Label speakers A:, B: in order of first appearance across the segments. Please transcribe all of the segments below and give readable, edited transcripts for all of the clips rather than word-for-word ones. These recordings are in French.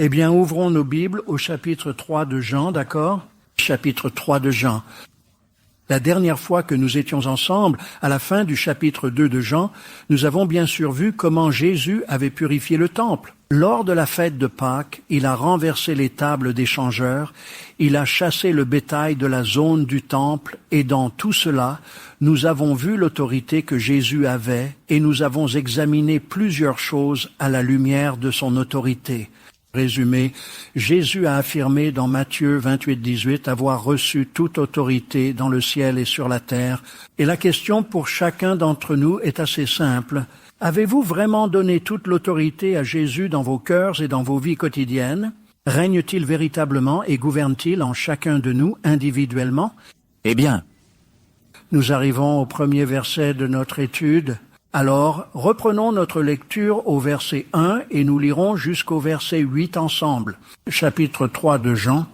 A: Eh bien, ouvrons nos Bibles au chapitre 3 de Jean, d'accord? Chapitre 3 de Jean. La dernière fois que nous étions ensemble, à la fin du chapitre 2 de Jean, nous avons bien sûr vu comment Jésus avait purifié le temple. Lors de la fête de Pâques, il a renversé les tables des changeurs, il a chassé le bétail de la zone du temple, et dans tout cela, nous avons vu l'autorité que Jésus avait, et nous avons examiné plusieurs choses à la lumière de son autorité. Résumé, Jésus a affirmé dans Matthieu 28-18 avoir reçu toute autorité dans le ciel et sur la terre. Et la question pour chacun d'entre nous est assez simple. Avez-vous vraiment donné toute l'autorité à Jésus dans vos cœurs et dans vos vies quotidiennes? Règne-t-il véritablement et gouverne-t-il en chacun de nous individuellement?
B: Eh bien,
A: nous arrivons au premier verset de notre étude. Alors, reprenons notre lecture au verset 1 et nous lirons jusqu'au verset 8 ensemble. Chapitre 3 de Jean.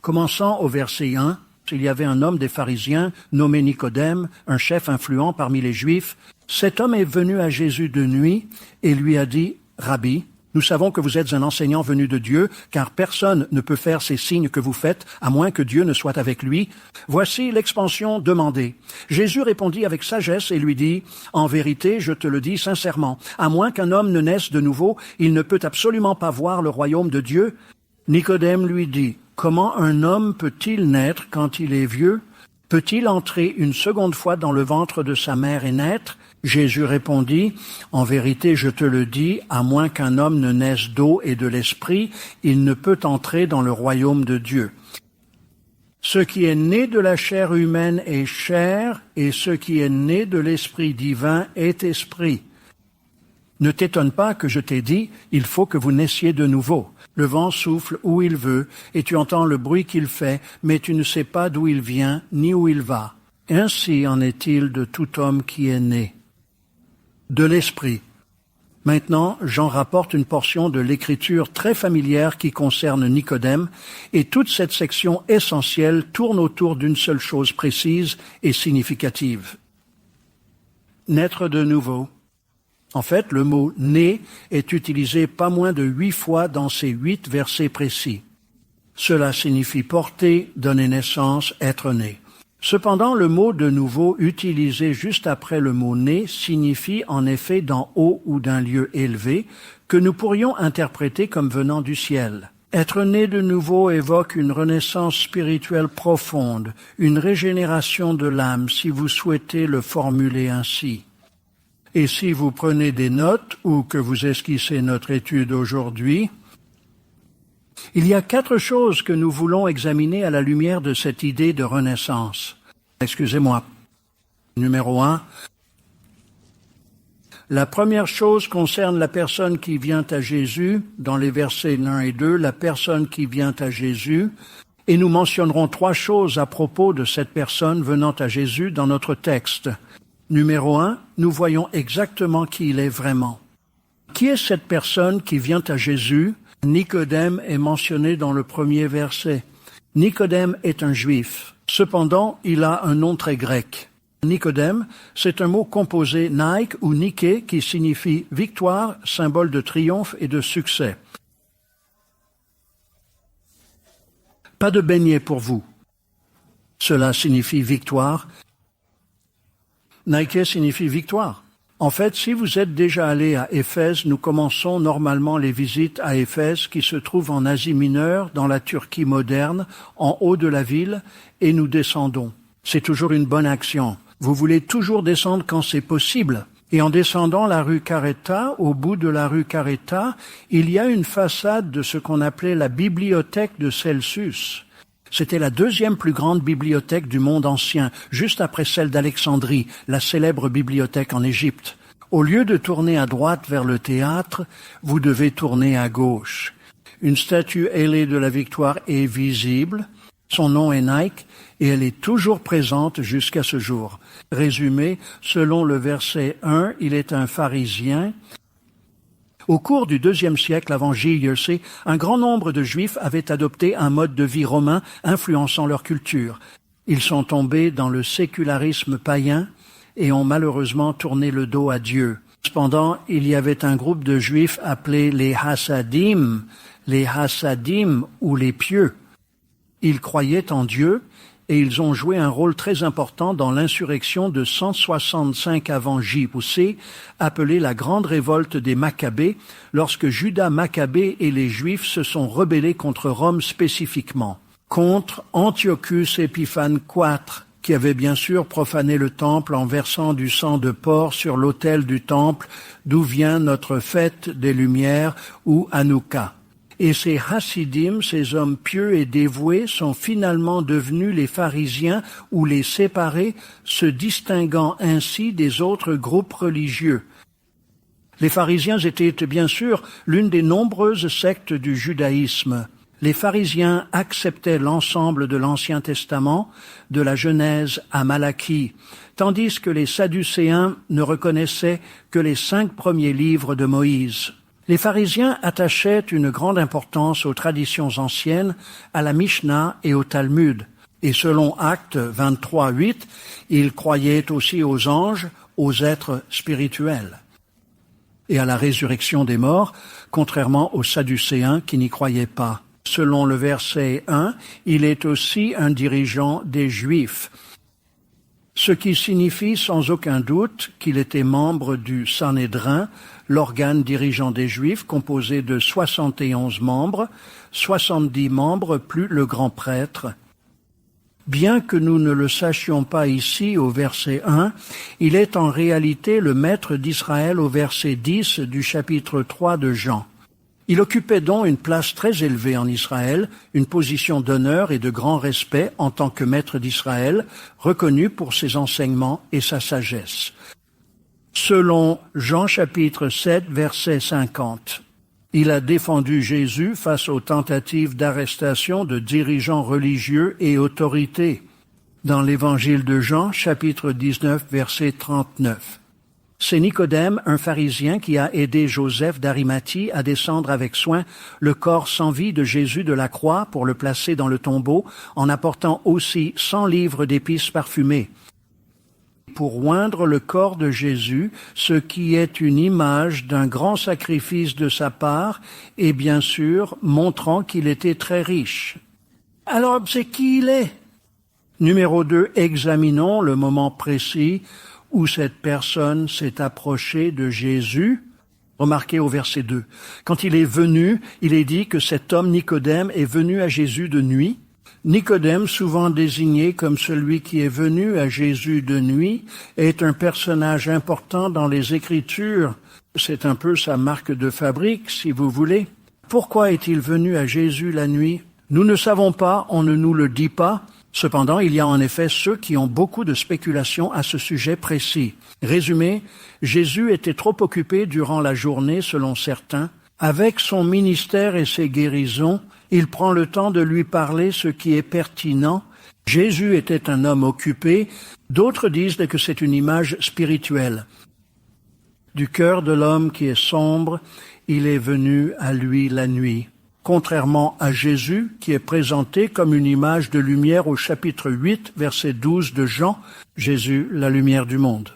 A: Commençant au verset 1, il y avait un homme des pharisiens nommé Nicodème, un chef influent parmi les Juifs. Cet homme est venu à Jésus de nuit et lui a dit, « Rabbi, nous savons que vous êtes un enseignant venu de Dieu, car personne ne peut faire ces signes que vous faites, à moins que Dieu ne soit avec lui. Voici l'expansion demandée. » Jésus répondit avec sagesse et lui dit, « En vérité, je te le dis sincèrement, à moins qu'un homme ne naisse de nouveau, il ne peut absolument pas voir le royaume de Dieu. » Nicodème lui dit, « Comment un homme peut-il naître quand il est vieux? Peut-il entrer une seconde fois dans le ventre de sa mère et naître? » Jésus répondit, « En vérité, je te le dis, à moins qu'un homme ne naisse d'eau et de l'esprit, il ne peut entrer dans le royaume de Dieu. Ce qui est né de la chair humaine est chair, et ce qui est né de l'esprit divin est esprit. Ne t'étonne pas que je t'ai dit, il faut que vous naissiez de nouveau. Le vent souffle où il veut, et tu entends le bruit qu'il fait, mais tu ne sais pas d'où il vient, ni où il va. Ainsi en est-il de tout homme qui est né. De l'esprit. Maintenant, Jean rapporte une portion de l'écriture très familière qui concerne Nicodème, et toute cette section essentielle tourne autour d'une seule chose précise et significative. Naître de nouveau. En fait, le mot « né » est utilisé pas moins de 8 fois dans ces 8 versets précis. Cela signifie porter, donner naissance, être né. Cependant, le mot « de nouveau » utilisé juste après le mot « né » signifie en effet d'en haut ou d'un lieu élevé, que nous pourrions interpréter comme venant du ciel. Être né de nouveau évoque une renaissance spirituelle profonde, une régénération de l'âme, si vous souhaitez le formuler ainsi. Et si vous prenez des notes ou que vous esquissez notre étude aujourd'hui, il y a 4 choses que nous voulons examiner à la lumière de cette idée de renaissance. Excusez-moi. Numéro 1. La première chose concerne la personne qui vient à Jésus, dans les versets 1 et 2, la personne qui vient à Jésus, et nous mentionnerons 3 choses à propos de cette personne venant à Jésus dans notre texte. Numéro 1, nous voyons exactement qui il est vraiment. Qui est cette personne qui vient à Jésus? Nicodème est mentionné dans le premier verset. Nicodème est un juif. Cependant, il a un nom très grec. Nicodème, c'est un mot composé Nike ou Nike qui signifie victoire, symbole de triomphe et de succès. Pas de beignets pour vous. Cela signifie victoire. Nike signifie victoire. En fait, si vous êtes déjà allé à Éphèse, nous commençons normalement les visites à Éphèse qui se trouve en Asie mineure, dans la Turquie moderne, en haut de la ville, et nous descendons. C'est toujours une bonne action. Vous voulez toujours descendre quand c'est possible. Et en descendant la rue Caretta, au bout de la rue Caretta, il y a une façade de ce qu'on appelait la bibliothèque de Celsus. C'était la 2e plus grande bibliothèque du monde ancien, juste après celle d'Alexandrie, la célèbre bibliothèque en Égypte. Au lieu de tourner à droite vers le théâtre, vous devez tourner à gauche. Une statue ailée de la victoire est visible, son nom est Nike, et elle est toujours présente jusqu'à ce jour. Résumé, selon le verset 1, il est un pharisien. Au cours du IIe siècle avant J.C., un grand nombre de Juifs avaient adopté un mode de vie romain influençant leur culture. Ils sont tombés dans le sécularisme païen et ont malheureusement tourné le dos à Dieu. Cependant, il y avait un groupe de Juifs appelés les Hassidim ou les pieux. Ils croyaient en Dieu et ils ont joué un rôle très important dans l'insurrection de 165 avant J.C., appelée la Grande Révolte des Maccabées, lorsque Judas Maccabée et les Juifs se sont rebellés contre Rome spécifiquement, contre Antiochus Épiphane IV, qui avait bien sûr profané le temple en versant du sang de porc sur l'autel du temple, d'où vient notre fête des Lumières ou Hanouka. Et ces Hassidim, ces hommes pieux et dévoués, sont finalement devenus les pharisiens ou les séparés, se distinguant ainsi des autres groupes religieux. Les pharisiens étaient bien sûr l'une des nombreuses sectes du judaïsme. Les pharisiens acceptaient l'ensemble de l'Ancien Testament, de la Genèse à Malachie, tandis que les Sadducéens ne reconnaissaient que les 5 premiers livres de Moïse. Les pharisiens attachaient une grande importance aux traditions anciennes, à la Mishnah et au Talmud. Et selon Actes 23:8, ils croyaient aussi aux anges, aux êtres spirituels, et à la résurrection des morts, contrairement aux Sadducéens qui n'y croyaient pas. Selon le verset 1, il est aussi un dirigeant des Juifs, ce qui signifie sans aucun doute qu'il était membre du Sanhédrin, l'organe dirigeant des Juifs composé de 71 membres, 70 membres plus le grand prêtre. Bien que nous ne le sachions pas ici au verset 1, il est en réalité le maître d'Israël au verset 10 du chapitre 3 de Jean. Il occupait donc une place très élevée en Israël, une position d'honneur et de grand respect en tant que maître d'Israël, reconnu pour ses enseignements et sa sagesse. Selon Jean chapitre 7, verset 50, il a défendu Jésus face aux tentatives d'arrestation de dirigeants religieux et autorités. Dans l'évangile de Jean, chapitre 19, verset 39. C'est Nicodème, un pharisien, qui a aidé Joseph d'Arimathie à descendre avec soin le corps sans vie de Jésus de la croix pour le placer dans le tombeau, en apportant aussi 100 livres d'épices parfumées, pour oindre le corps de Jésus, ce qui est une image d'un grand sacrifice de sa part, et bien sûr montrant qu'il était très riche. Alors, c'est qui il est? Numéro 2, examinons le moment précis où cette personne s'est approchée de Jésus. Remarquez au verset 2. Quand il est venu, il est dit que cet homme Nicodème est venu à Jésus de nuit. Nicodème, souvent désigné comme celui qui est venu à Jésus de nuit, est un personnage important dans les Écritures. C'est un peu sa marque de fabrique, si vous voulez. Pourquoi est-il venu à Jésus la nuit? Nous ne savons pas, on ne nous le dit pas. Cependant, il y a en effet ceux qui ont beaucoup de spéculations à ce sujet précis. Résumé, Jésus était trop occupé durant la journée, selon certains. Avec son ministère et ses guérisons, il prend le temps de lui parler ce qui est pertinent. Jésus était un homme occupé. D'autres disent que c'est une image spirituelle. Du cœur de l'homme qui est sombre, il est venu à lui la nuit. Contrairement à Jésus, qui est présenté comme une image de lumière au chapitre 8, verset 12 de Jean, Jésus, la lumière du monde.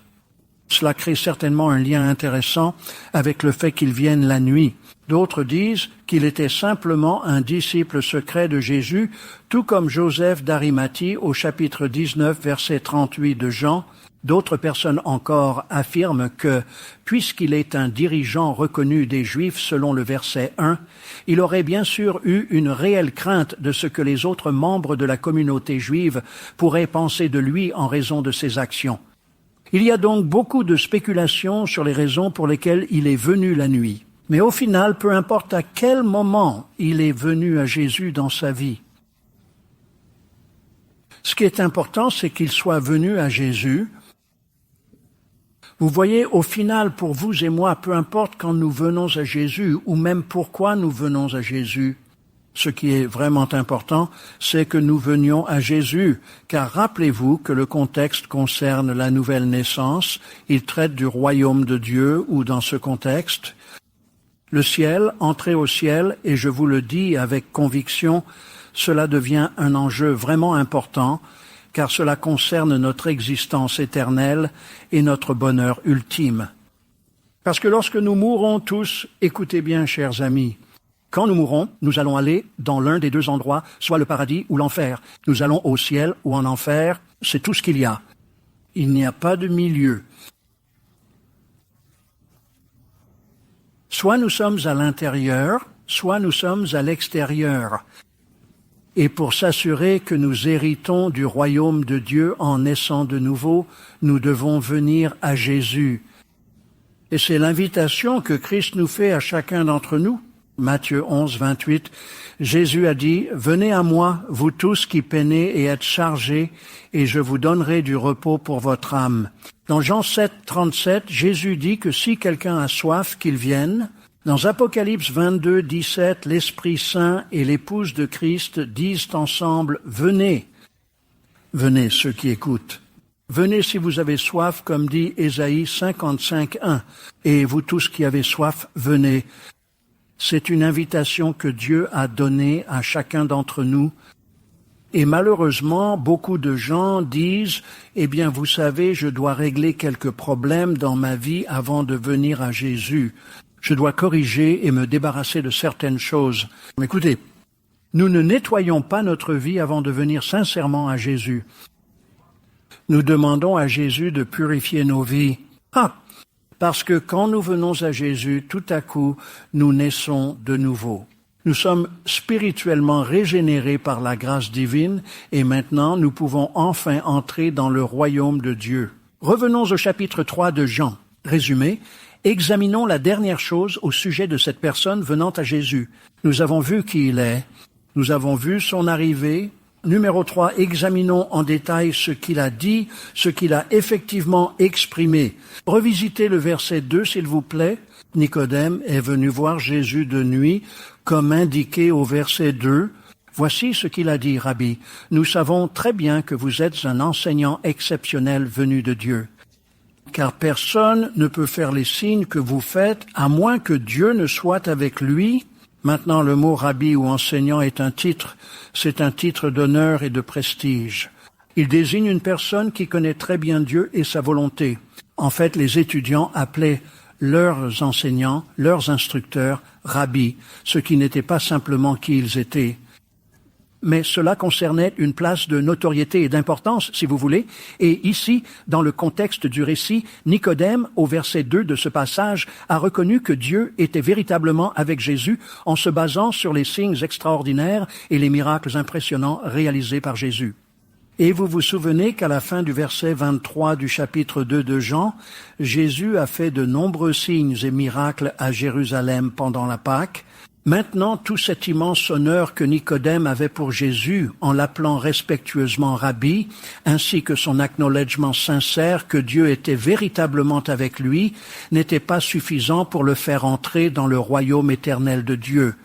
A: Cela crée certainement un lien intéressant avec le fait qu'il vienne la nuit. D'autres disent qu'il était simplement un disciple secret de Jésus, tout comme Joseph d'Arimathie au chapitre 19, verset 38 de Jean. D'autres personnes encore affirment que, puisqu'il est un dirigeant reconnu des Juifs selon le verset 1, il aurait bien sûr eu une réelle crainte de ce que les autres membres de la communauté juive pourraient penser de lui en raison de ses actions. Il y a donc beaucoup de spéculations sur les raisons pour lesquelles il est venu la nuit. Mais au final, peu importe à quel moment il est venu à Jésus dans sa vie, ce qui est important, c'est qu'il soit venu à Jésus. Vous voyez, au final, pour vous et moi, peu importe quand nous venons à Jésus, ou même pourquoi nous venons à Jésus, ce qui est vraiment important, c'est que nous venions à Jésus, car rappelez-vous que le contexte concerne la nouvelle naissance, il traite du royaume de Dieu, ou dans ce contexte, le ciel, entrer au ciel, et je vous le dis avec conviction, cela devient un enjeu vraiment important, car cela concerne notre existence éternelle et notre bonheur ultime. Parce que lorsque nous mourrons tous, écoutez bien, chers amis, quand nous mourrons, nous allons aller dans l'un des deux endroits, soit le paradis ou l'enfer. Nous allons au ciel ou en enfer, c'est tout ce qu'il y a. Il n'y a pas de milieu. Soit nous sommes à l'intérieur, soit nous sommes à l'extérieur. Et pour s'assurer que nous héritons du royaume de Dieu en naissant de nouveau, nous devons venir à Jésus. Et c'est l'invitation que Christ nous fait à chacun d'entre nous. Matthieu 11, 28, Jésus a dit, « Venez à moi, vous tous qui peinez et êtes chargés, et je vous donnerai du repos pour votre âme. » Dans Jean 7, 37, Jésus dit que si quelqu'un a soif, qu'il vienne. Dans Apocalypse 22, 17, l'Esprit Saint et l'épouse de Christ disent ensemble, « Venez, venez ceux qui écoutent. Venez si vous avez soif, comme dit Ésaïe 55, 1, et vous tous qui avez soif, venez. » C'est une invitation que Dieu a donnée à chacun d'entre nous. Et malheureusement, beaucoup de gens disent, « Eh bien, vous savez, je dois régler quelques problèmes dans ma vie avant de venir à Jésus. Je dois corriger et me débarrasser de certaines choses. » Écoutez, nous ne nettoyons pas notre vie avant de venir sincèrement à Jésus. Nous demandons à Jésus de purifier nos vies. Parce que quand nous venons à Jésus, tout à coup, nous naissons de nouveau. Nous sommes spirituellement régénérés par la grâce divine et maintenant nous pouvons enfin entrer dans le royaume de Dieu. Revenons au chapitre 3 de Jean. Résumé, examinons la dernière chose au sujet de cette personne venant à Jésus. Nous avons vu qui il est, nous avons vu son arrivée. Numéro 3, examinons en détail ce qu'il a dit, ce qu'il a effectivement exprimé. Revisitez le verset 2, s'il vous plaît. Nicodème est venu voir Jésus de nuit, comme indiqué au verset 2. Voici ce qu'il a dit, Rabbi. Nous savons très bien que vous êtes un enseignant exceptionnel venu de Dieu. Car personne ne peut faire les signes que vous faites, à moins que Dieu ne soit avec lui. Maintenant, le mot rabbi ou enseignant est un titre. C'est un titre d'honneur et de prestige. Il désigne une personne qui connaît très bien Dieu et sa volonté. En fait, les étudiants appelaient leurs enseignants, leurs instructeurs, rabbis, ce qui n'était pas simplement qui ils étaient. Mais cela concernait une place de notoriété et d'importance, si vous voulez. Et ici, dans le contexte du récit, Nicodème, au verset 2 de ce passage, a reconnu que Dieu était véritablement avec Jésus en se basant sur les signes extraordinaires et les miracles impressionnants réalisés par Jésus. Et vous vous souvenez qu'à la fin du verset 23 du chapitre 2 de Jean, Jésus a fait de nombreux signes et miracles à Jérusalem pendant la Pâque. Maintenant, tout cet immense honneur que Nicodème avait pour Jésus, en l'appelant respectueusement Rabbi, ainsi que son acknowledgement sincère que Dieu était véritablement avec lui, n'était pas suffisant pour le faire entrer dans le royaume éternel de Dieu.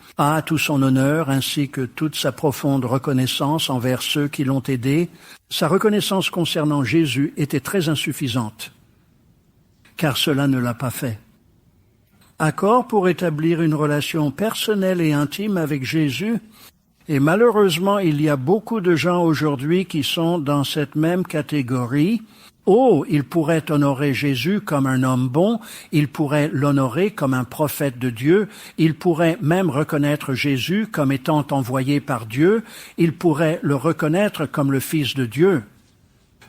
A: Tout son honneur, ainsi que toute sa profonde reconnaissance envers ceux qui l'ont aidé, sa reconnaissance concernant Jésus était très insuffisante, car cela ne l'a pas fait. Accord pour établir une relation personnelle et intime avec Jésus. Et malheureusement, il y a beaucoup de gens aujourd'hui qui sont dans cette même catégorie. Il pourrait honorer Jésus comme un homme bon, il pourrait l'honorer comme un prophète de Dieu, il pourrait même reconnaître Jésus comme étant envoyé par Dieu, il pourrait le reconnaître comme le Fils de Dieu,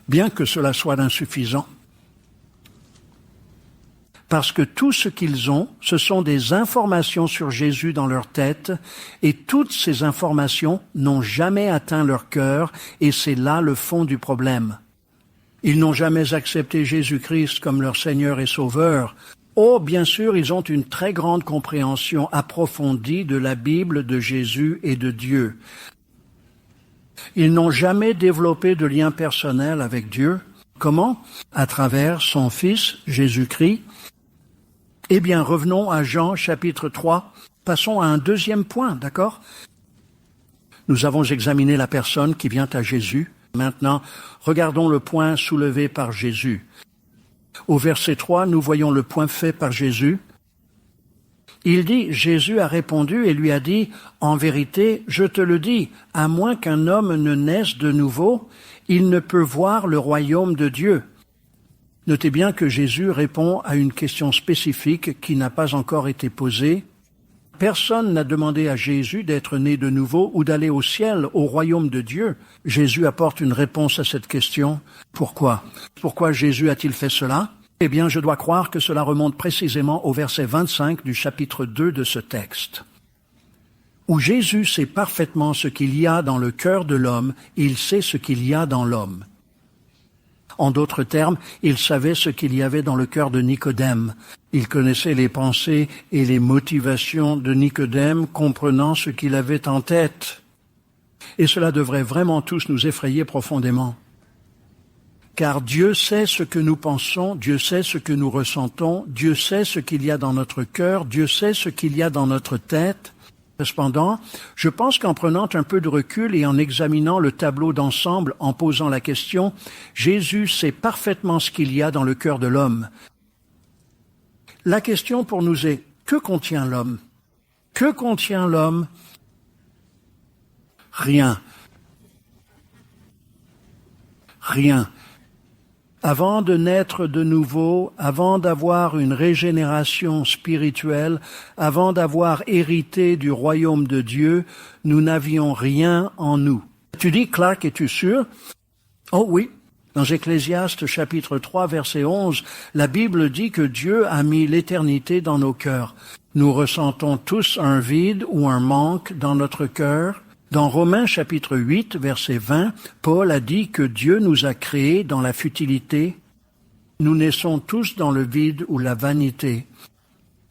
A: bien que cela soit insuffisant. Parce que tout ce qu'ils ont, ce sont des informations sur Jésus dans leur tête, et toutes ces informations n'ont jamais atteint leur cœur, et c'est là le fond du problème. Ils n'ont jamais accepté Jésus-Christ comme leur Seigneur et Sauveur. Bien sûr, ils ont une très grande compréhension approfondie de la Bible, de Jésus et de Dieu. Ils n'ont jamais développé de lien personnel avec Dieu. Comment? À travers son Fils, Jésus-Christ. Eh bien, revenons à Jean, chapitre 3. Passons à un deuxième point, d'accord? Nous avons examiné la personne qui vient à Jésus. Maintenant, regardons le point soulevé par Jésus. Au verset 3, nous voyons le point fait par Jésus. Il dit, Jésus a répondu et lui a dit, « En vérité, je te le dis, à moins qu'un homme ne naisse de nouveau, il ne peut voir le royaume de Dieu. » Notez bien que Jésus répond à une question spécifique qui n'a pas encore été posée. Personne n'a demandé à Jésus d'être né de nouveau ou d'aller au ciel, au royaume de Dieu. Jésus apporte une réponse à cette question. Pourquoi? Pourquoi Jésus a-t-il fait cela? Eh bien, je dois croire que cela remonte précisément au verset 25 du chapitre 2 de ce texte, où Jésus sait parfaitement ce qu'il y a dans le cœur de l'homme, il sait ce qu'il y a dans l'homme. En d'autres termes, il savait ce qu'il y avait dans le cœur de Nicodème. Il connaissait les pensées et les motivations de Nicodème, comprenant ce qu'il avait en tête. Et cela devrait vraiment tous nous effrayer profondément. Car Dieu sait ce que nous pensons, Dieu sait ce que nous ressentons, Dieu sait ce qu'il y a dans notre cœur, Dieu sait ce qu'il y a dans notre tête. Cependant, je pense qu'en prenant un peu de recul et en examinant le tableau d'ensemble, en posant la question, Jésus sait parfaitement ce qu'il y a dans le cœur de l'homme. La question pour nous est, que contient l'homme? Que contient l'homme? Rien. Rien. Avant de naître de nouveau, avant d'avoir une régénération spirituelle, avant d'avoir hérité du royaume de Dieu, nous n'avions rien en nous. Tu dis, Clark, es-tu sûr? Oh oui. Dans Ecclésiaste chapitre 3 verset 11, la Bible dit que Dieu a mis l'éternité dans nos cœurs. Nous ressentons tous un vide ou un manque dans notre cœur. Dans Romains chapitre 8, verset 20, Paul a dit que Dieu nous a créés dans la futilité. Nous naissons tous dans le vide ou la vanité.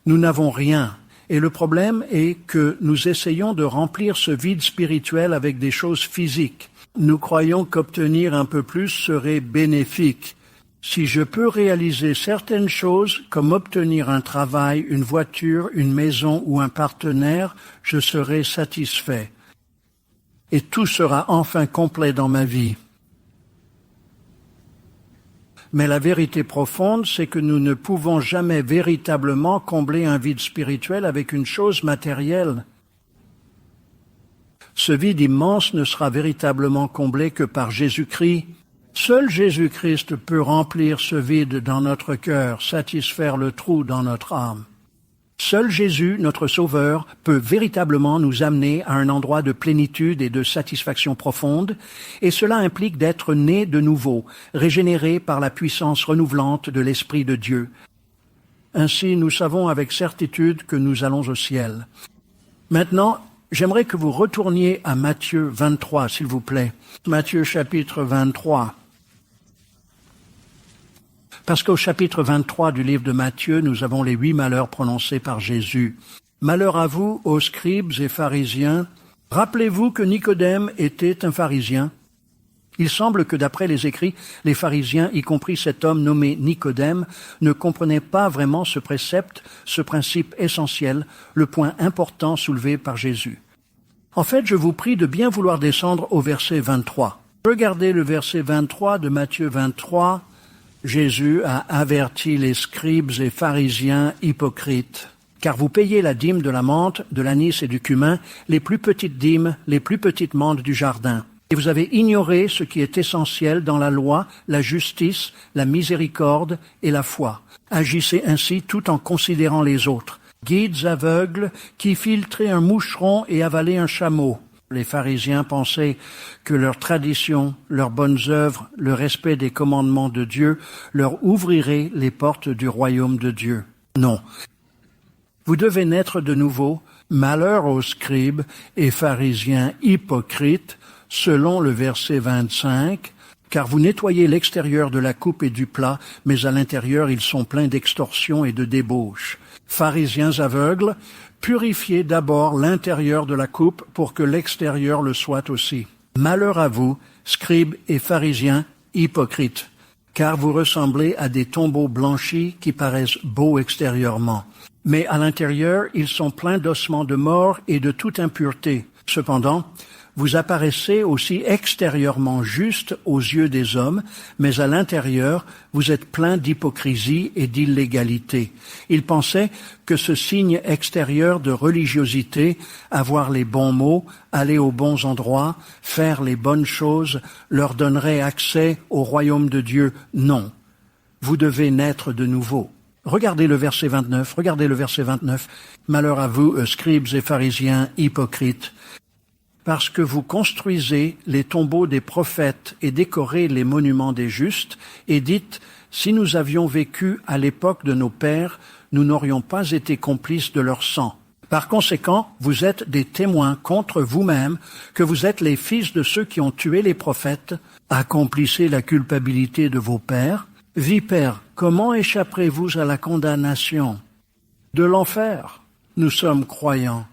A: Nous n'avons rien. Et le problème est que nous essayons de remplir ce vide spirituel avec des choses physiques. Nous croyons qu'obtenir un peu plus serait bénéfique. Si je peux réaliser certaines choses, comme obtenir un travail, une voiture, une maison ou un partenaire, je serai satisfait. Et tout sera enfin complet dans ma vie. Mais la vérité profonde, c'est que nous ne pouvons jamais véritablement combler un vide spirituel avec une chose matérielle. Ce vide immense ne sera véritablement comblé que par Jésus-Christ. Seul Jésus-Christ peut remplir ce vide dans notre cœur, satisfaire le trou dans notre âme. Seul Jésus, notre Sauveur, peut véritablement nous amener à un endroit de plénitude et de satisfaction profonde, et cela implique d'être né de nouveau, régénéré par la puissance renouvelante de l'Esprit de Dieu. Ainsi, nous savons avec certitude que nous allons au ciel. Maintenant, j'aimerais que vous retourniez à Matthieu 23, s'il vous plaît. Matthieu chapitre 23. Parce qu'au chapitre 23 du livre de Matthieu, nous avons les 8 malheurs prononcés par Jésus. Malheur à vous, ô scribes et pharisiens. Rappelez-vous que Nicodème était un pharisien. Il semble que d'après les écrits, les pharisiens, y compris cet homme nommé Nicodème, ne comprenaient pas vraiment ce précepte, ce principe essentiel, le point important soulevé par Jésus. En fait, je vous prie de bien vouloir descendre au verset 23. Regardez le verset 23 de Matthieu 23. Jésus a averti les scribes et pharisiens hypocrites. Car vous payez la dîme de la menthe, de l'anis et du cumin, les plus petites dîmes, les plus petites menthes du jardin. Et vous avez ignoré ce qui est essentiel dans la loi, la justice, la miséricorde et la foi. Agissez ainsi tout en considérant les autres. Guides aveugles qui filtraient un moucheron et avalaient un chameau. Les pharisiens pensaient que leur tradition, leurs bonnes œuvres, le respect des commandements de Dieu leur ouvrirait les portes du royaume de Dieu. Non. Vous devez naître de nouveau, malheur aux scribes et pharisiens hypocrites, selon le verset 25, car vous nettoyez l'extérieur de la coupe et du plat, mais à l'intérieur ils sont pleins d'extorsion et de débauche. Pharisiens aveugles, purifiez d'abord l'intérieur de la coupe pour que l'extérieur le soit aussi. Malheur à vous, scribes et pharisiens hypocrites, car vous ressemblez à des tombeaux blanchis qui paraissent beaux extérieurement. Mais à l'intérieur, ils sont pleins d'ossements de mort et de toute impureté. Cependant, vous apparaissez aussi extérieurement juste aux yeux des hommes, mais à l'intérieur, vous êtes plein d'hypocrisie et d'illégalité. Ils pensaient que ce signe extérieur de religiosité, avoir les bons mots, aller aux bons endroits, faire les bonnes choses, leur donnerait accès au royaume de Dieu. Non. vous devez naître de nouveau. Regardez le verset 29, Malheur à vous, scribes et pharisiens, hypocrites, parce que vous construisez les tombeaux des prophètes et décorez les monuments des justes, et dites, si nous avions vécu à l'époque de nos pères, nous n'aurions pas été complices de leur sang. Par conséquent, vous êtes des témoins contre vous-même que vous êtes les fils de ceux qui ont tué les prophètes. Accomplissez la culpabilité de vos pères. Vipères, comment échapperez-vous à la condamnation de l'enfer? Nous sommes croyants.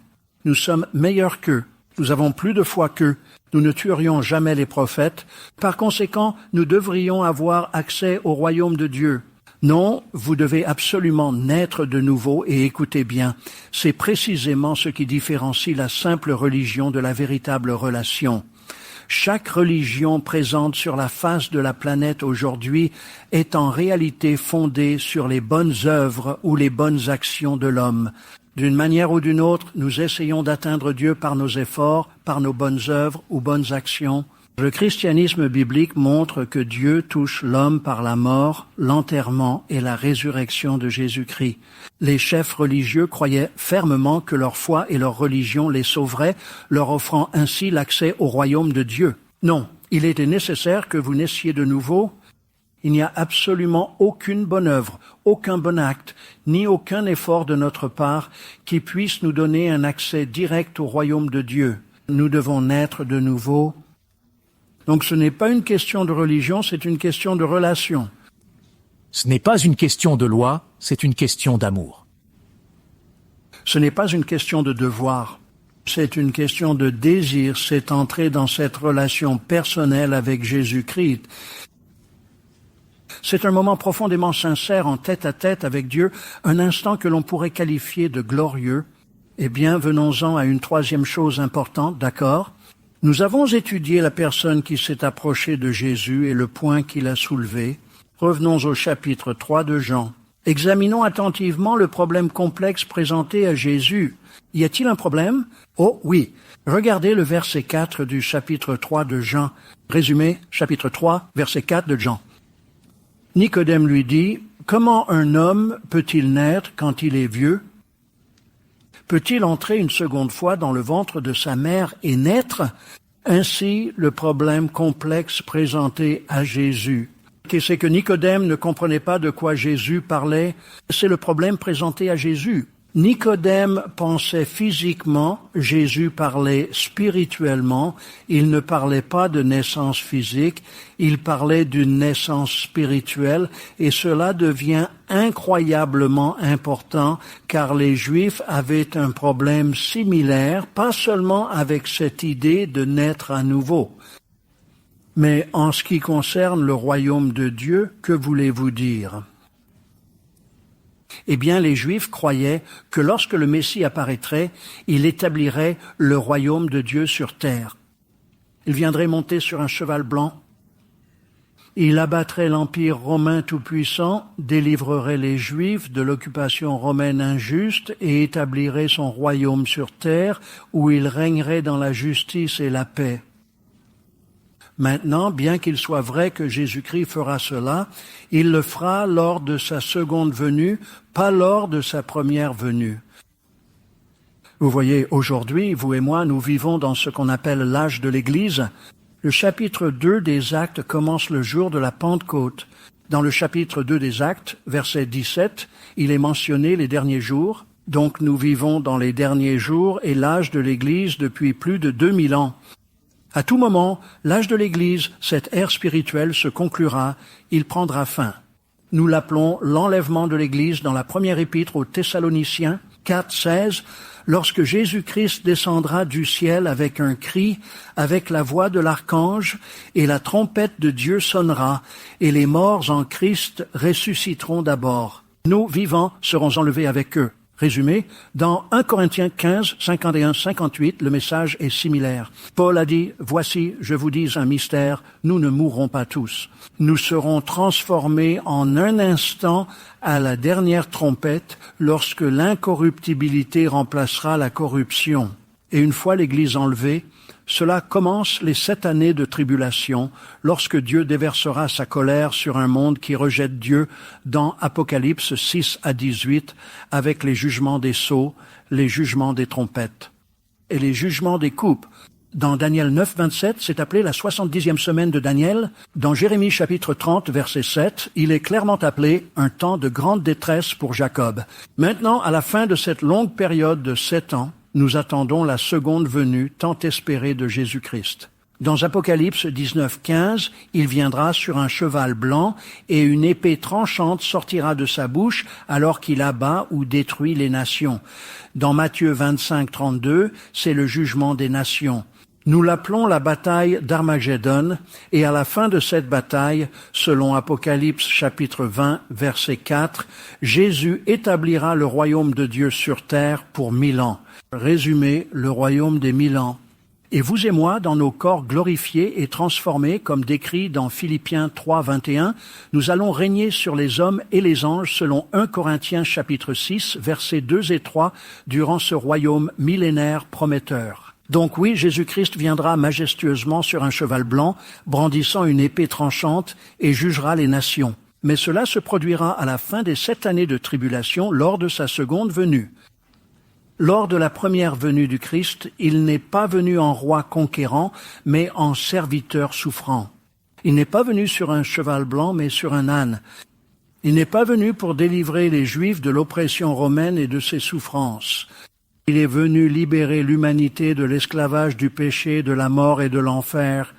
A: Nous sommes meilleurs qu'eux. Nous avons plus de foi qu'eux. Nous ne tuerions jamais les prophètes. Par conséquent, nous devrions avoir accès au royaume de Dieu. Non, vous devez absolument naître de nouveau et écoutez bien, c'est précisément ce qui différencie la simple religion de la véritable relation. Chaque religion présente sur la face de la planète aujourd'hui est en réalité fondée sur les bonnes œuvres ou les bonnes actions de l'homme. D'une manière ou d'une autre, nous essayons d'atteindre Dieu par nos efforts, par nos bonnes œuvres ou bonnes actions. Le christianisme biblique montre que Dieu touche l'homme par la mort, l'enterrement et la résurrection de Jésus-Christ. Les chefs religieux croyaient fermement que leur foi et leur religion les sauveraient, leur offrant ainsi l'accès au royaume de Dieu. Non, il était nécessaire que vous naissiez de nouveau. Il n'y a absolument aucune bonne œuvre, aucun bon acte, ni aucun effort de notre part qui puisse nous donner un accès direct au royaume de Dieu. Nous devons naître de nouveau. Donc ce n'est pas une question de religion, c'est une question de relation.
B: Ce n'est pas une question de loi, c'est une question d'amour.
A: Ce n'est pas une question de devoir, c'est une question de désir, c'est entrer dans cette relation personnelle avec Jésus-Christ. C'est un moment profondément sincère en tête-à-tête avec Dieu, un instant que l'on pourrait qualifier de glorieux. Eh bien, venons-en à une troisième chose importante, d'accord? Nous avons étudié la personne qui s'est approchée de Jésus et le point qu'il a soulevé. Revenons au chapitre 3 de Jean. Examinons attentivement le problème complexe présenté à Jésus. Y a-t-il un problème? Oh oui. Regardez le verset 4 du chapitre 3 de Jean. Résumé, chapitre 3, verset 4 de Jean. Nicodème lui dit, « Comment un homme peut-il naître quand il est vieux? Peut-il entrer une seconde fois dans le ventre de sa mère et naître? » Ainsi, le problème complexe présenté à Jésus. C'est que Nicodème ne comprenait pas de quoi Jésus parlait. C'est le problème présenté à Jésus. Nicodème pensait physiquement, Jésus parlait spirituellement. Il ne parlait pas de naissance physique, il parlait d'une naissance spirituelle, et cela devient incroyablement important car les Juifs avaient un problème similaire, pas seulement avec cette idée de naître à nouveau. Mais en ce qui concerne le royaume de Dieu, que voulez-vous dire? Eh bien, les Juifs croyaient que lorsque le Messie apparaîtrait, il établirait le royaume de Dieu sur terre. Il viendrait monter sur un cheval blanc. Il abattrait l'Empire romain tout-puissant, délivrerait les Juifs de l'occupation romaine injuste et établirait son royaume sur terre où il régnerait dans la justice et la paix. Maintenant, bien qu'il soit vrai que Jésus-Christ fera cela, il le fera lors de sa seconde venue, pas lors de sa première venue. Vous voyez, aujourd'hui, vous et moi, nous vivons dans ce qu'on appelle l'âge de l'Église. Le chapitre 2 des Actes commence le jour de la Pentecôte. Dans le chapitre 2 des Actes, verset 17, il est mentionné les derniers jours. Donc nous vivons dans les derniers jours et l'âge de l'Église depuis plus de 2000 ans. À tout moment, l'âge de l'Église, cette ère spirituelle se conclura, il prendra fin. Nous l'appelons l'enlèvement de l'Église dans la première épître aux Thessaloniciens 4:16, lorsque Jésus-Christ descendra du ciel avec un cri, avec la voix de l'archange, et la trompette de Dieu sonnera, et les morts en Christ ressusciteront d'abord. Nous, vivants, serons enlevés avec eux. Résumé, dans 1 Corinthiens 15, 51-58, le message est similaire. Paul a dit, « Voici, je vous dis un mystère, nous ne mourrons pas tous. Nous serons transformés en un instant à la dernière trompette lorsque l'incorruptibilité remplacera la corruption. » Et une fois l'Église enlevée, cela commence les 7 années de tribulation, lorsque Dieu déversera sa colère sur un monde qui rejette Dieu dans Apocalypse 6 à 18, avec les jugements des sceaux, les jugements des trompettes et les jugements des coupes. Dans Daniel 9, 27, c'est appelé la 70e semaine de Daniel. Dans Jérémie chapitre 30, verset 7, il est clairement appelé un temps de grande détresse pour Jacob. Maintenant, à la fin de cette longue période de 7 ans, nous attendons la seconde venue tant espérée de Jésus-Christ. Dans Apocalypse 19, 15, il viendra sur un cheval blanc et une épée tranchante sortira de sa bouche alors qu'il abat ou détruit les nations. Dans Matthieu 25, 32, c'est le jugement des nations. Nous l'appelons la bataille d'Armagédon, et à la fin de cette bataille, selon Apocalypse chapitre 20, verset 4, Jésus établira le royaume de Dieu sur terre pour 1000 ans. Résumé, le royaume des 1000 ans. Et vous et moi, dans nos corps glorifiés et transformés, comme décrit dans Philippiens 3, 21, nous allons régner sur les hommes et les anges selon 1 Corinthiens chapitre 6, versets 2 et 3, durant ce royaume millénaire prometteur. Donc oui, Jésus-Christ viendra majestueusement sur un cheval blanc, brandissant une épée tranchante, et jugera les nations. Mais cela se produira à la fin des 7 années de tribulation, lors de sa seconde venue. Lors de la première venue du Christ, il n'est pas venu en roi conquérant, mais en serviteur souffrant. Il n'est pas venu sur un cheval blanc, mais sur un âne. Il n'est pas venu pour délivrer les Juifs de l'oppression romaine et de ses souffrances. Il est venu libérer l'humanité de l'esclavage du péché, de la mort et de l'enfer.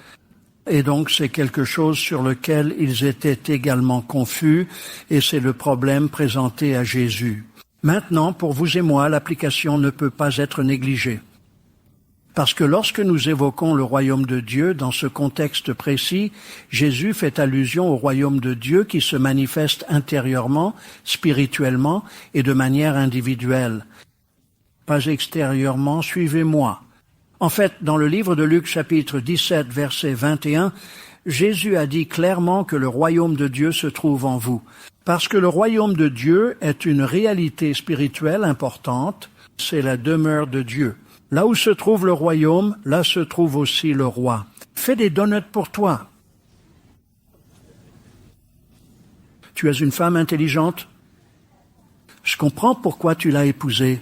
A: Et donc c'est quelque chose sur lequel ils étaient également confus, et c'est le problème présenté à Jésus. Maintenant, pour vous et moi, l'application ne peut pas être négligée. Parce que lorsque nous évoquons le royaume de Dieu dans ce contexte précis, Jésus fait allusion au royaume de Dieu qui se manifeste intérieurement, spirituellement et de manière individuelle. Pas extérieurement, suivez-moi. En fait, dans le livre de Luc chapitre 17, verset 21, Jésus a dit clairement que le royaume de Dieu se trouve en vous. Parce que le royaume de Dieu est une réalité spirituelle importante, c'est la demeure de Dieu. Là où se trouve le royaume, là se trouve aussi le roi. Fais des donuts pour toi. Tu es une femme intelligente. Je comprends pourquoi tu l'as épousée.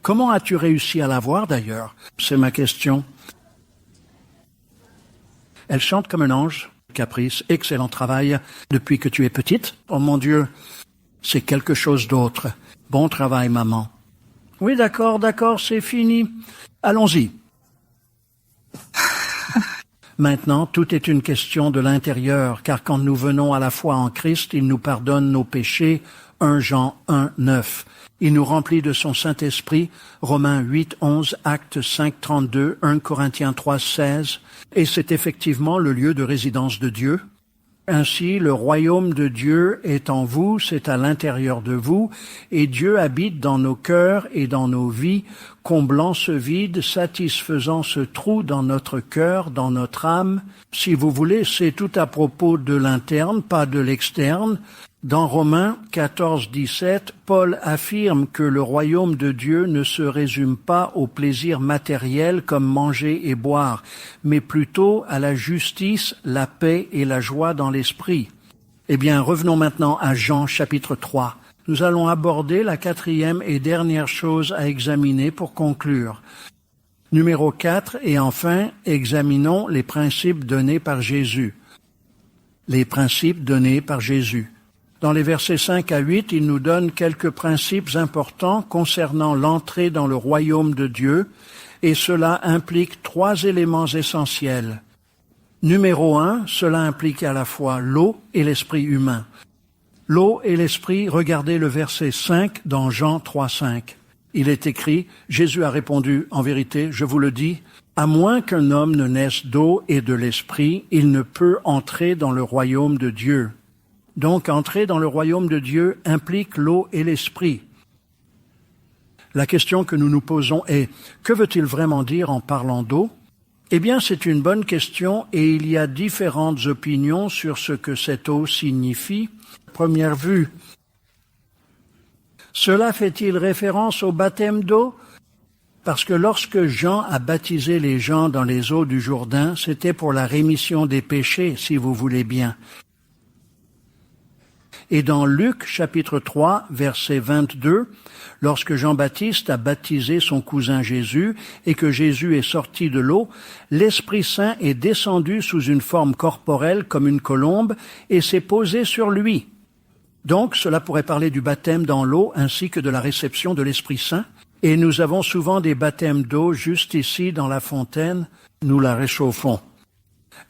A: Comment as-tu réussi à l'avoir d'ailleurs? C'est ma question. Elle chante comme un ange. Caprice, excellent travail depuis que tu es petite. Oh mon Dieu, c'est quelque chose d'autre. Bon travail, maman. Oui, d'accord, c'est fini. Allons-y. Maintenant, tout est une question de l'intérieur, car quand nous venons à la foi en Christ, il nous pardonne nos péchés. 1 Jean 1, 9. Il nous remplit de son Saint-Esprit, Romains 8, 11, Actes 5, 32, 1 Corinthiens 3, 16, et c'est effectivement le lieu de résidence de Dieu. Ainsi, le royaume de Dieu est en vous, c'est à l'intérieur de vous, et Dieu habite dans nos cœurs et dans nos vies, comblant ce vide, satisfaisant ce trou dans notre cœur, dans notre âme. Si vous voulez, c'est tout à propos de l'interne, pas de l'externe. Dans Romains 14, 17, Paul affirme que le royaume de Dieu ne se résume pas au plaisir matériel comme manger et boire, mais plutôt à la justice, la paix et la joie dans l'esprit. Eh bien, revenons maintenant à Jean chapitre 3. Nous allons aborder la 4e et dernière chose à examiner pour conclure. Numéro 4, et enfin, examinons les principes donnés par Jésus. Les principes donnés par Jésus. Dans les versets 5 à 8, il nous donne quelques principes importants concernant l'entrée dans le royaume de Dieu, et cela implique 3 éléments essentiels. Numéro 1, cela implique à la fois l'eau et l'esprit humain. L'eau et l'esprit, regardez le verset 5 dans Jean 3, 5. Il est écrit, Jésus a répondu, en vérité, je vous le dis, à moins qu'un homme ne naisse d'eau et de l'esprit, il ne peut entrer dans le royaume de Dieu. Donc, entrer dans le royaume de Dieu implique l'eau et l'esprit. La question que nous nous posons est, que veut-il vraiment dire en parlant d'eau? Eh bien, c'est une bonne question et il y a différentes opinions sur ce que cette eau signifie. Première vue, Cela fait-il référence au baptême d'eau? Parce que lorsque Jean a baptisé les gens dans les eaux du Jourdain, c'était pour la rémission des péchés, si vous voulez bien. Et dans Luc chapitre 3, verset 22, lorsque Jean-Baptiste a baptisé son cousin Jésus et que Jésus est sorti de l'eau, l'Esprit Saint est descendu sous une forme corporelle comme une colombe et s'est posé sur lui. Donc, cela pourrait parler du baptême dans l'eau ainsi que de la réception de l'Esprit Saint. Et nous avons souvent des baptêmes d'eau juste ici dans la fontaine, nous la réchauffons.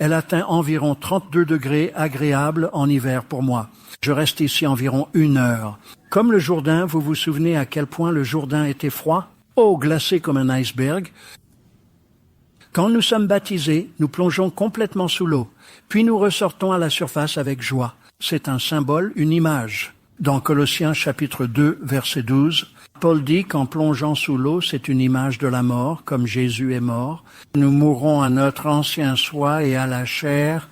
A: Elle atteint environ 32 degrés agréables en hiver pour moi. Je reste ici environ 1 heure. Comme le Jourdain, vous vous souvenez à quel point le Jourdain était froid? Oh, glacé comme un iceberg. Quand nous sommes baptisés, nous plongeons complètement sous l'eau, puis nous ressortons à la surface avec joie. C'est un symbole, une image. Dans Colossiens chapitre 2, verset 12, Paul dit qu'en plongeant sous l'eau, c'est une image de la mort, comme Jésus est mort. Nous mourrons à notre ancien soi et à la chair.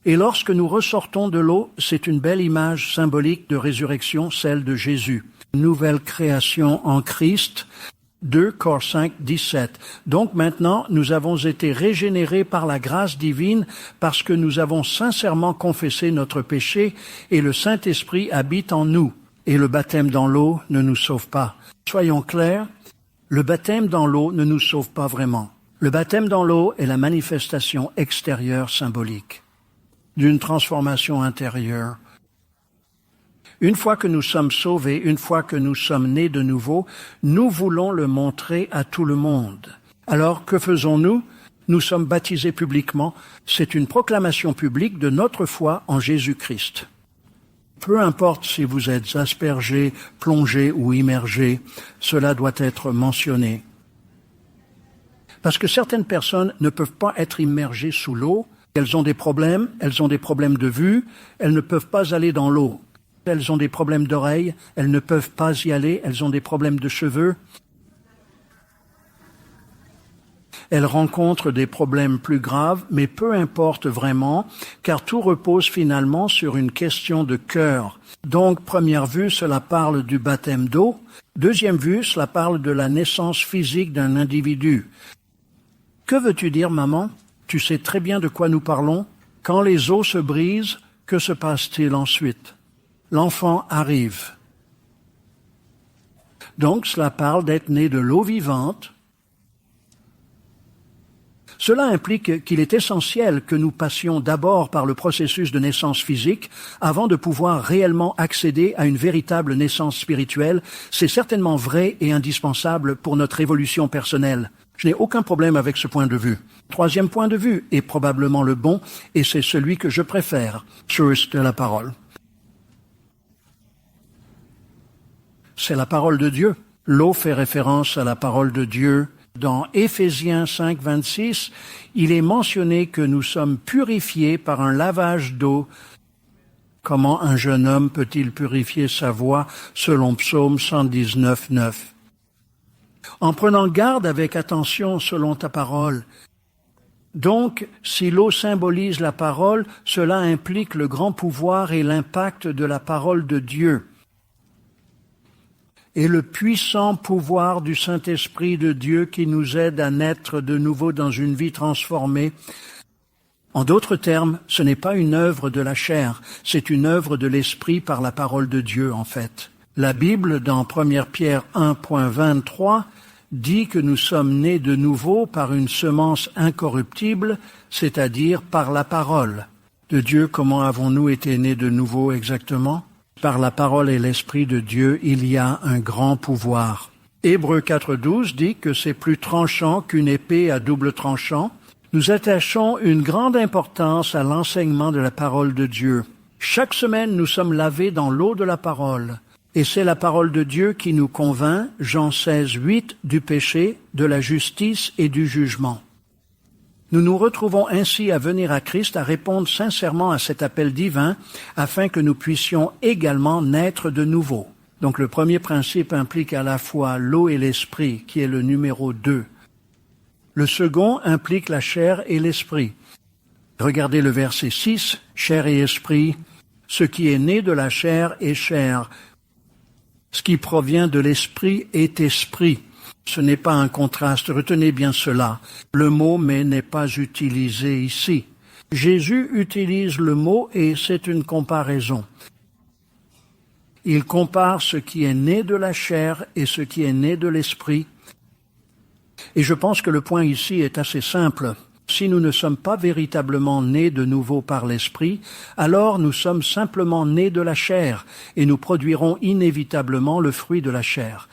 A: Et lorsque nous ressortons de l'eau, c'est une belle image symbolique de résurrection, celle de Jésus. Nouvelle création en Christ. 2 Cor 5, 17. Donc maintenant, nous avons été régénérés par la grâce divine parce que nous avons sincèrement confessé notre péché et le Saint-Esprit habite en nous. Et le baptême dans l'eau ne nous sauve pas. Soyons clairs, le baptême dans l'eau ne nous sauve pas vraiment. Le baptême dans l'eau est la manifestation extérieure symbolique d'une transformation intérieure. Une fois que nous sommes sauvés, une fois que nous sommes nés de nouveau, nous voulons le montrer à tout le monde. Alors, que faisons-nous? Nous sommes baptisés publiquement. C'est une proclamation publique de notre foi en Jésus-Christ. Peu importe si vous êtes aspergé, plongé ou immergé, cela doit être mentionné. Parce que certaines personnes ne peuvent pas être immergées sous l'eau, elles ont des problèmes de vue, elles ne peuvent pas aller dans l'eau. Elles ont des problèmes d'oreilles, elles ne peuvent pas y aller, elles ont des problèmes de cheveux. Elles rencontrent des problèmes plus graves, mais peu importe vraiment, car tout repose finalement sur une question de cœur. Donc, première vue, cela parle du baptême d'eau. Deuxième vue, cela parle de la naissance physique d'un individu. Que veux-tu dire, maman? Tu sais très bien de quoi nous parlons. Quand les eaux se brisent, que se passe-t-il ensuite? L'enfant arrive. Donc, cela parle d'être né de l'eau vivante. Cela implique qu'il est essentiel que nous passions d'abord par le processus de naissance physique avant de pouvoir réellement accéder à une véritable naissance spirituelle. C'est certainement vrai et indispensable pour notre évolution personnelle. Je n'ai aucun problème avec ce point de vue. Troisième point de vue est probablement le bon et c'est celui que je préfère. Source de la parole. C'est la parole de Dieu. L'eau fait référence à la parole de Dieu. Dans Éphésiens 5, 26, il est mentionné que nous sommes purifiés par un lavage d'eau. Comment un jeune homme peut-il purifier sa voix selon Psaume 119, 9? En prenant garde avec attention selon ta parole. Donc, si l'eau symbolise la parole, cela implique le grand pouvoir et l'impact de la parole de Dieu. Et le puissant pouvoir du Saint-Esprit de Dieu qui nous aide à naître de nouveau dans une vie transformée. En d'autres termes, ce n'est pas une œuvre de la chair, c'est une œuvre de l'Esprit par la parole de Dieu, en fait. La Bible, dans 1 Pierre 1.23, dit que nous sommes nés de nouveau par une semence incorruptible, c'est-à-dire par la parole de Dieu. Comment avons-nous été nés de nouveau exactement? Par la parole et l'Esprit de Dieu, il y a un grand pouvoir. Hébreux 4.12 dit que c'est plus tranchant qu'une épée à double tranchant. Nous attachons une grande importance à l'enseignement de la parole de Dieu. Chaque semaine, nous sommes lavés dans l'eau de la parole. Et c'est la parole de Dieu qui nous convainc, Jean 16, 8, du péché, de la justice et du jugement. Nous nous retrouvons ainsi à venir à Christ, à répondre sincèrement à cet appel divin, afin que nous puissions également naître de nouveau. Donc le premier principe implique à la fois l'eau et l'esprit, qui est le numéro 2. Le second implique la chair et l'esprit. Regardez le verset 6, chair et esprit. Ce qui est né de la chair est chair. Ce qui provient de l'esprit est esprit. Ce n'est pas un contraste, retenez bien cela. Le mot « mais » n'est pas utilisé ici. Jésus utilise le mot et c'est une comparaison. Il compare ce qui est né de la chair et ce qui est né de l'esprit. Et je pense que le point ici est assez simple. Si nous ne sommes pas véritablement nés de nouveau par l'esprit, alors nous sommes simplement nés de la chair et nous produirons inévitablement le fruit de la chair.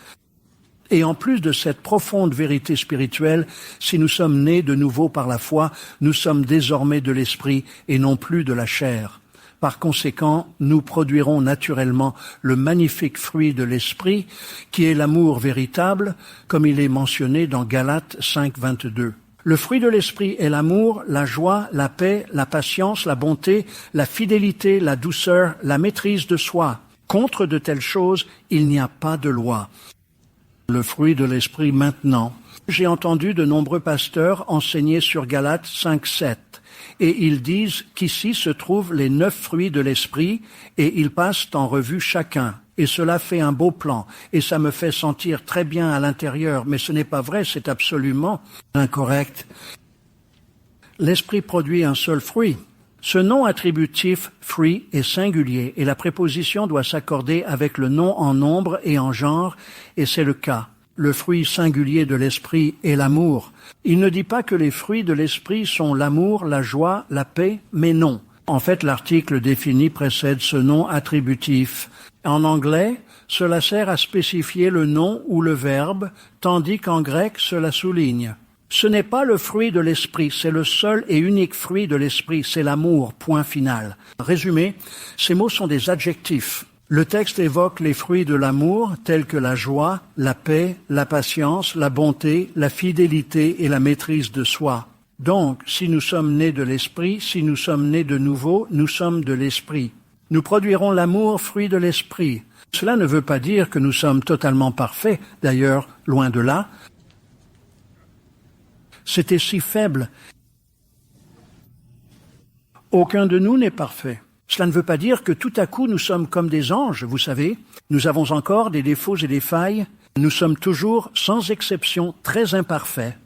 A: Et en plus de cette profonde vérité spirituelle, si nous sommes nés de nouveau par la foi, nous sommes désormais de l'esprit et non plus de la chair. Par conséquent, nous produirons naturellement le magnifique fruit de l'esprit, qui est l'amour véritable, comme il est mentionné dans Galates 5, 22. Le fruit de l'esprit est l'amour, la joie, la paix, la patience, la bonté, la fidélité, la douceur, la maîtrise de soi. Contre de telles choses, il n'y a pas de loi. Le fruit de l'esprit maintenant. J'ai entendu de nombreux pasteurs enseigner sur Galates 5, 7. Et ils disent qu'ici se trouvent les 9 fruits de l'esprit et ils passent en revue chacun. Et cela fait un beau plan et ça me fait sentir très bien à l'intérieur, mais ce n'est pas vrai, c'est absolument incorrect. L'esprit produit un seul fruit. Ce nom attributif « fruit » est singulier et la préposition doit s'accorder avec le nom en nombre et en genre, et c'est le cas. Le fruit singulier de l'esprit est l'amour. Il ne dit pas que les fruits de l'esprit sont l'amour, la joie, la paix, mais non. En fait, l'article défini précède ce nom attributif. En anglais, cela sert à spécifier le nom ou le verbe, tandis qu'en grec, cela souligne. Ce n'est pas le fruit de l'esprit, c'est le seul et unique fruit de l'esprit, c'est l'amour, point final. Résumé, ces mots sont des adjectifs. Le texte évoque les fruits de l'amour tels que la joie, la paix, la patience, la bonté, la fidélité et la maîtrise de soi. Donc, si nous sommes nés de l'esprit, si nous sommes nés de nouveau, nous sommes de l'esprit. Nous produirons l'amour, fruit de l'esprit. Cela ne veut pas dire que nous sommes totalement parfaits, d'ailleurs, loin de là. C'était si faible. Aucun de nous n'est parfait. Cela ne veut pas dire que tout à coup nous sommes comme des anges, vous savez. Nous avons encore des défauts et des failles. Nous sommes toujours, sans exception, très imparfaits.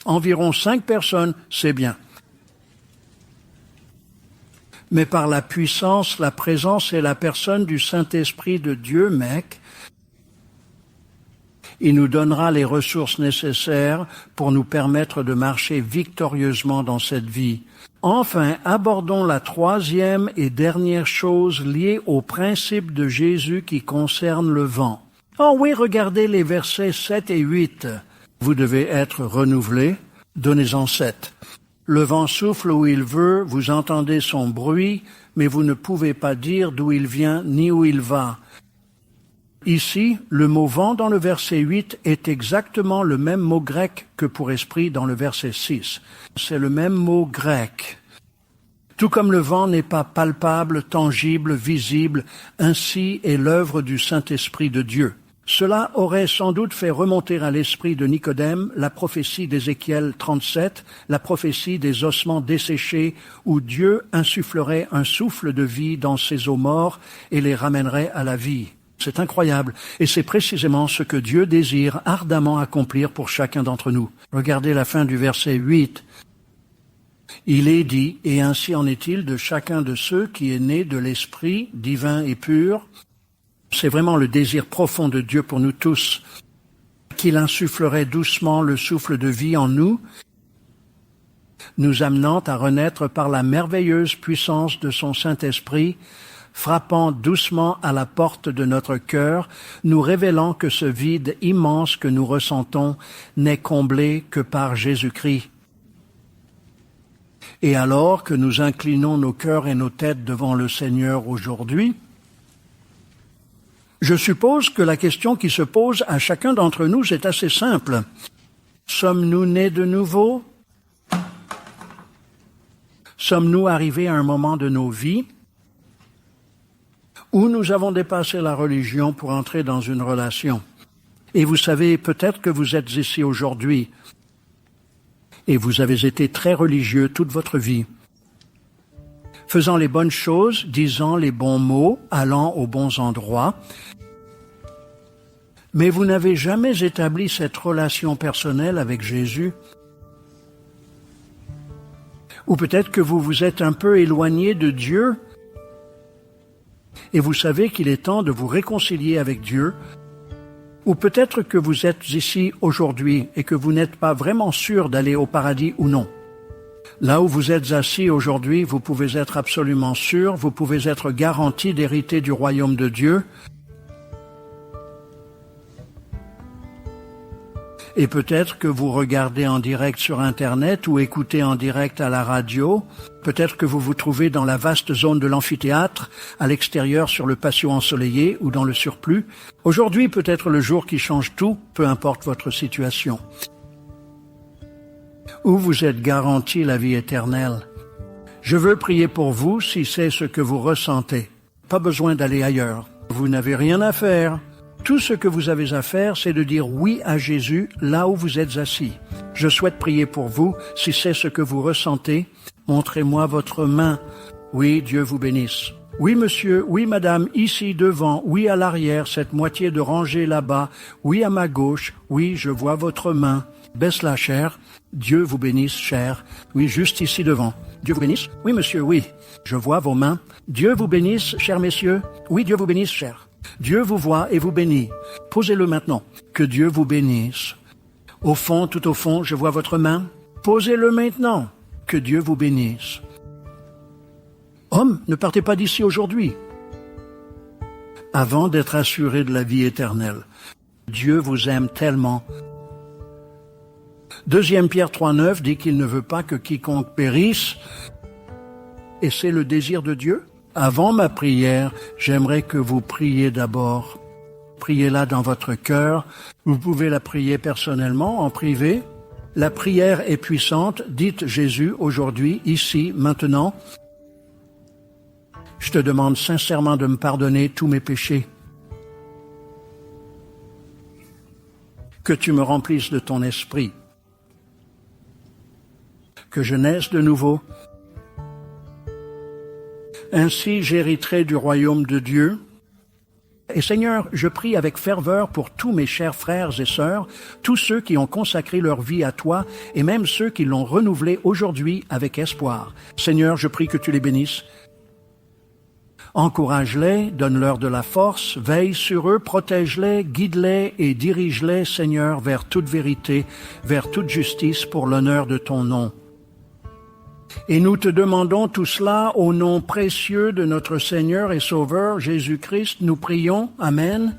A: Environ 5 personnes, c'est bien. Mais par la puissance, la présence et la personne du Saint-Esprit de Dieu, mec, il nous donnera les ressources nécessaires pour nous permettre de marcher victorieusement dans cette vie. Enfin, abordons la 3e et dernière chose liée au principe de Jésus qui concerne le vent. Oh oui, regardez les versets 7 et 8. Vous devez être renouvelés. Donnez-en 7. Le vent souffle où il veut, vous entendez son bruit, mais vous ne pouvez pas dire d'où il vient ni où il va. Ici, le mot vent dans le verset 8 est exactement le même mot grec que pour esprit dans le verset 6. C'est le même mot grec. Tout comme le vent n'est pas palpable, tangible, visible, ainsi est l'œuvre du Saint-Esprit de Dieu. Cela aurait sans doute fait remonter à l'esprit de Nicodème la prophétie d'Ézéchiel 37, la prophétie des ossements desséchés, où Dieu insufflerait un souffle de vie dans ces os morts et les ramènerait à la vie. C'est incroyable, et c'est précisément ce que Dieu désire ardemment accomplir pour chacun d'entre nous. Regardez la fin du verset 8. Il est dit, et ainsi en est-il de chacun de ceux qui est né de l'Esprit divin et pur. C'est vraiment le désir profond de Dieu pour nous tous, qu'il insufflerait doucement le souffle de vie en nous, nous amenant à renaître par la merveilleuse puissance de son Saint-Esprit, frappant doucement à la porte de notre cœur, nous révélant que ce vide immense que nous ressentons n'est comblé que par Jésus-Christ. Et alors que nous inclinons nos cœurs et nos têtes devant le Seigneur aujourd'hui, je suppose que la question qui se pose à chacun d'entre nous est assez simple. Sommes-nous nés de nouveau? Sommes-nous arrivés à un moment de nos vies où nous avons dépassé la religion pour entrer dans une relation? Et vous savez, peut-être que vous êtes ici aujourd'hui et vous avez été très religieux toute votre vie, faisant les bonnes choses, disant les bons mots, allant aux bons endroits. mais vous n'avez jamais établi cette relation personnelle avec Jésus. Ou peut-être que vous vous êtes un peu éloigné de Dieu et vous savez qu'il est temps de vous réconcilier avec Dieu. Ou peut-être que vous êtes ici aujourd'hui et que vous n'êtes pas vraiment sûr d'aller au paradis ou non. Là où vous êtes assis aujourd'hui, vous pouvez être absolument sûr, vous pouvez être garanti d'hériter du royaume de Dieu. Et peut-être que vous regardez en direct sur Internet ou écoutez en direct à la radio. Peut-être que vous vous trouvez dans la vaste zone de l'amphithéâtre, à l'extérieur sur le patio ensoleillé ou dans le surplus. Aujourd'hui peut être le jour qui change tout, peu importe votre situation. Où vous êtes garanti la vie éternelle. Je veux prier pour vous si c'est ce que vous ressentez. Pas besoin d'aller ailleurs. Vous n'avez rien à faire. Tout ce que vous avez à faire, c'est de dire oui à Jésus là où vous êtes assis. Je souhaite prier pour vous. Si c'est ce que vous ressentez, montrez-moi votre main. Oui, Dieu vous bénisse. Oui, monsieur, oui, madame, ici devant, oui, à l'arrière, cette moitié de rangée là-bas, oui, à ma gauche, oui, je vois votre main. Baisse-la, cher. Dieu vous bénisse, cher. Oui, juste ici devant. Dieu vous bénisse. Oui, monsieur, oui. Je vois vos mains. Dieu vous bénisse, chers messieurs. Oui, Dieu vous bénisse, cher. Dieu vous voit et vous bénit. Posez-le maintenant. Que Dieu vous bénisse. Au fond, tout au fond, je vois votre main. Posez-le maintenant. Que Dieu vous bénisse. Homme, ne partez pas d'ici aujourd'hui. Avant d'être assuré de la vie éternelle. Dieu vous aime tellement. 2 Pierre 3,9 dit qu'il ne veut pas que quiconque périsse. Et c'est le désir de Dieu. Avant ma prière, j'aimerais que vous priez d'abord. Priez-la dans votre cœur. Vous pouvez la prier personnellement, en privé. La prière est puissante. Dites Jésus aujourd'hui, ici, maintenant. Je te demande sincèrement de me pardonner tous mes péchés. Que tu me remplisses de ton esprit. Que je naisse de nouveau. Ainsi j'hériterai du royaume de Dieu. Et Seigneur, je prie avec ferveur pour tous mes chers frères et sœurs, tous ceux qui ont consacré leur vie à toi, et même ceux qui l'ont renouvelée aujourd'hui avec espoir. Seigneur, je prie que tu les bénisses. Encourage-les, donne-leur de la force, veille sur eux, protège-les, guide-les et dirige-les, Seigneur, vers toute vérité, vers toute justice pour l'honneur de ton nom. Et nous te demandons tout cela au nom précieux de notre Seigneur et Sauveur Jésus-Christ. Nous prions. Amen.